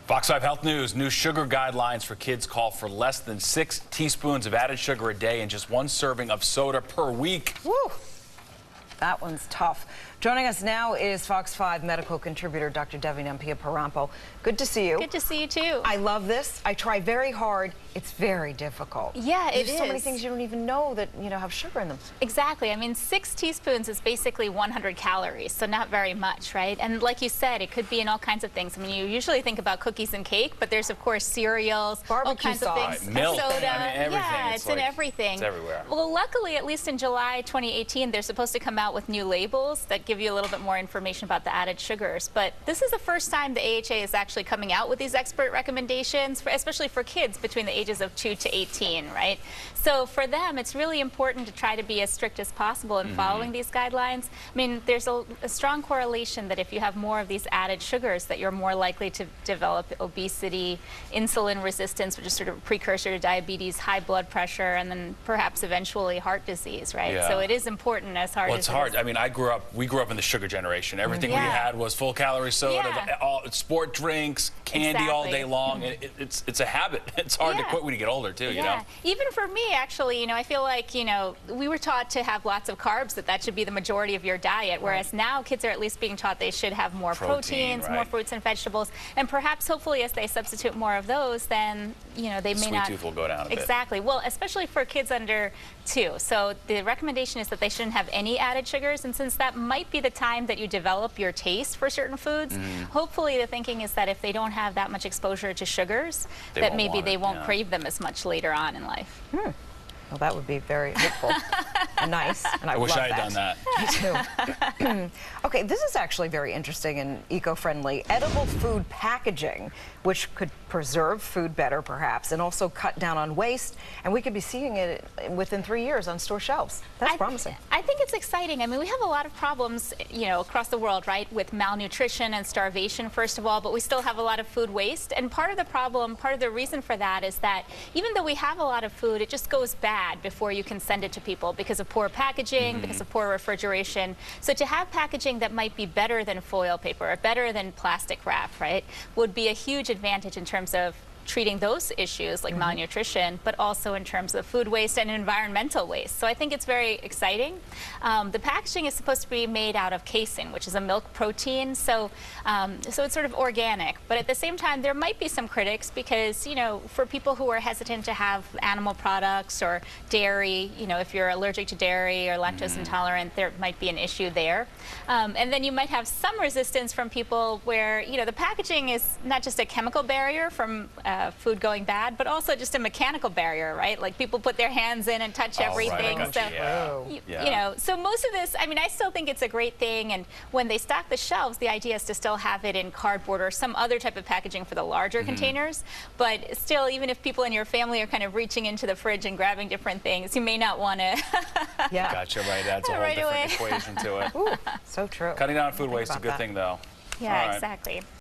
Fox 5 Health News. New sugar guidelines for kids call for less than 6 teaspoons of added sugar a day and just 1 serving of soda per week. Woo! That one's tough. Joining us now is Fox 5 medical contributor Dr. Devi Parampo. Good to see you. Good to see you too. I love this. I try very hard. It's very difficult. Yeah, it is. There's so many things you don't even know that, have sugar in them. Exactly. I mean, 6 teaspoons is basically 100 calories, so not very much, right? And like you said, it could be in all kinds of things. I mean, you usually think about cookies and cake, but there's, of course, cereals, barbecue all kinds sauce, of things. Milk, soda. everything. Yeah, it's in everything. It's everywhere. Well, luckily, at least in July 2018, they're supposed to come out with new labels that give you a little bit more information about the added sugars. But this is the first time the AHA is actually coming out with these expert recommendations, especially for kids between the ages of 2 to 18, right? So for them, it's really important to try to be as strict as possible in following these guidelines. I mean, there's a strong correlation that if you have more of these added sugars, that you're more likely to develop obesity, insulin resistance, which is sort of a precursor to diabetes, high blood pressure, and then perhaps eventually heart disease, right? Yeah. So it is important, as hard as it's hard. I mean, we grew up in the sugar generation. Everything we had was full calorie soda, all sport drinks, candy all day long. It's a habit. It's hard to quit when you get older too, you know? Even for me, actually, I feel like, we were taught to have lots of carbs, that should be the majority of your diet, whereas now kids are at least being taught they should have more proteins, more fruits and vegetables, and perhaps hopefully as they substitute more of those, then, they may not... Sweet tooth will go down a bit. Exactly. Well, especially for kids under 2. So the recommendation is that they shouldn't have any added sugars, and since that might be the time that you develop your taste for certain foods, hopefully the thinking is that if they don't have that much exposure to sugars, that maybe they won't crave them as much later on in life. Well, that would be very hopeful and nice, and I wish I had done that. Me too. Okay, this is actually very interesting and eco-friendly. Edible food packaging, which could preserve food better, perhaps, and also cut down on waste, and we could be seeing it within 3 years on store shelves. That's promising. I think it's exciting. I mean, we have a lot of problems, across the world, right, with malnutrition and starvation, first of all, but we still have a lot of food waste, and part of the problem, part of the reason for that is that even though we have a lot of food, it just goes bad before you can send it to people because of poor packaging, because of poor refrigeration. So to have packaging that might be better than foil paper or better than plastic wrap, right, would be a huge advantage in terms of treating those issues like malnutrition, but also in terms of food waste and environmental waste. So I think it's very exciting. The packaging is supposed to be made out of casein, which is a milk protein, so it's sort of organic. But at the same time, there might be some critics because, for people who are hesitant to have animal products or dairy, if you're allergic to dairy or lactose intolerant, there might be an issue there. And then you might have some resistance from people where, the packaging is not just a chemical barrier from food going bad, but also just a mechanical barrier, right? Like people put their hands in and touch everything. Right. So most of this, I mean, I still think it's a great thing. And when they stock the shelves, the idea is to still have it in cardboard or some other type of packaging for the larger containers. But still, even if people in your family are kind of reaching into the fridge and grabbing different things, you may not want to. Gotcha, right. That's a whole different equation to it. Ooh, so true. Cutting down on food waste is a good thing, though. Yeah, exactly.